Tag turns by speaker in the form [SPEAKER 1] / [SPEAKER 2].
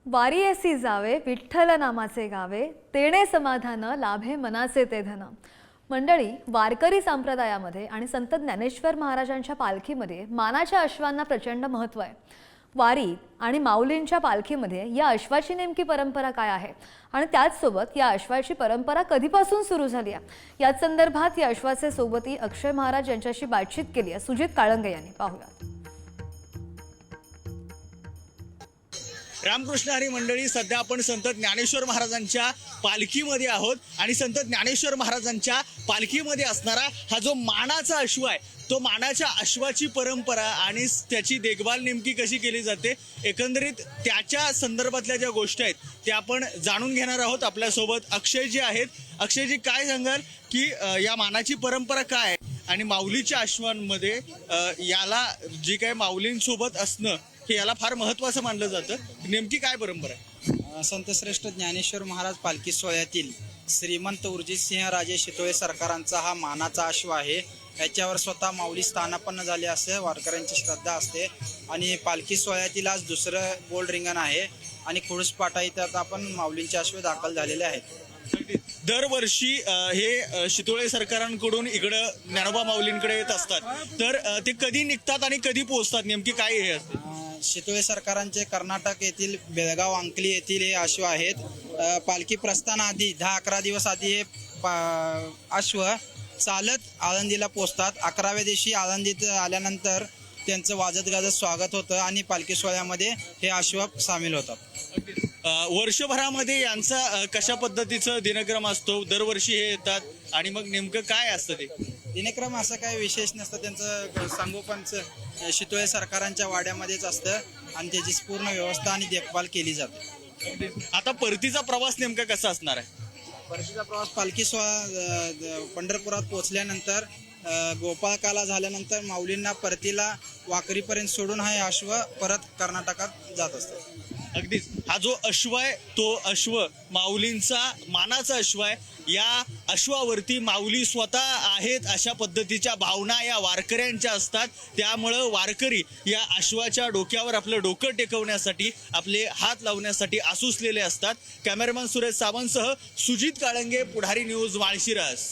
[SPEAKER 1] वारी असी जावे विठ्ठल नामाचे गावे तेणे समाधान लाभे मनाचे ते धन। मंडळी, वारकरी संप्रदायामध्ये आणि संत ज्ञानेश्वर महाराजांच्या पालखीमध्ये मानाच्या अश्वांना प्रचंड महत्त्व आहे। वारी आणि माऊलींच्या पालखीमध्ये या अश्वाची नेमकी परंपरा काय आहे आणि त्याचसोबत या अश्वाची परंपरा कधीपासून सुरू झाली आहे याच संदर्भात या अश्वाचे सोबती अक्षय महाराज यांच्याशी बातचीत केली आहे सुजित काळंगे यांनी। पाहूया।
[SPEAKER 2] रामकृष्ण हरी मंडळी, सध्या आपण संत ज्ञानेश्वर महाराजांच्या पालखीमध्ये आहोत आणि संत ज्ञानेश्वर महाराजांच्या पालखीमध्ये असणारा हा जो मानाचा अश्व आहे, तो मानाच्या अश्वाची परंपरा आणि त्याची देखभाल नेमकी कशी केली जाते, एकंदरीत त्याच्या संदर्भातल्या ज्या गोष्टी आहेत त्या आपण जाणून घेणार आहोत। आपल्यासोबत अक्षयजी आहेत। अक्षयजी, काय सांगाल की या मानाची परंपरा काय आहे आणि माऊलीच्या अश्वांमध्ये याला जी काय माऊलींसोबत असणं हे याला फार महत्त्वाचं मानलं जातं, नेमकी काय परंपरा आहे?
[SPEAKER 3] संतश्रेष्ठ ज्ञानेश्वर महाराज पालखी सोहळ्यातील श्रीमंत उर्जितसिंह राजे शितोळे सरकारांचा हा मानाचा अश्व आहे। याच्यावर स्वतः माऊली स्थानापन्न झाले असे वारकऱ्यांची श्रद्धा असते आणि पालखी सोहळ्यातील आज दुसरं गोल रिंगण आहे आणि खुळसपाटा इथं आपण माऊलींचे अश्व दाखल झालेले आहेत।
[SPEAKER 2] दरवर्षी हे शितोळे सरकारांकडून इकडं ज्ञानोबा माऊलींकडे येत असतात, तर ते कधी निघतात आणि कधी पोहोचतात, नेमकी काय हे असते?
[SPEAKER 3] शितोळे सरकारांचे कर्नाटक येथील बेळगाव अंकली येथील हे अश्व आहेत। पालखी प्रस्थानाआधी 10-11 दिवस आधी हे अश्व चालत आळंदीला पोहोचतात। 11व्या दिवशी आळंदीत आल्यानंतर त्यांचं वाजत गाजत स्वागत होतं आणि पालखी सोहळ्यामध्ये हे अश्व सामील होतात।
[SPEAKER 2] वर्षभरामध्ये यांचा कशा पद्धतीचं दिनक्रम असतो? दरवर्षी हे येतात आणि मग नेमकं काय असतं ते
[SPEAKER 3] दिनक्रम? असं काही विशेष नसतं, त्यांचं संगोपनचं शितोळे सरकारांच्या वाड्यामध्येच असतं आणि त्याची पूर्ण व्यवस्था आणि देखभाल केली जाते।
[SPEAKER 2] आता परतीचा प्रवास नेमका कसा असणार आहे?
[SPEAKER 3] परतीचा प्रवास पालखी सोहळा पंढरपुरात पोहोचल्यानंतर गोपाळकाला झाल्यानंतर माऊलींना परतीला वाकरीपर्यंत सोडून हा अश्व परत कर्नाटकात जात असतो।
[SPEAKER 2] अगदीच, हा जो अश्व आहे तो अश्व माऊलींचा मानाचा अश्व आहे। या अश्वावरती माऊली स्वतः आहेत अशा पद्धतीच्या भावना या वारकऱ्यांच्या असतात। त्यामुळं वारकरी या अश्वाच्या डोक्यावर आपलं डोकं टेकवण्यासाठी, आपले हात लावण्यासाठी आसुसलेले असतात। कॅमेरामॅन सुरेश सावंतसह सुजित काळंगे, पुढारी न्यूज, माळशिरस।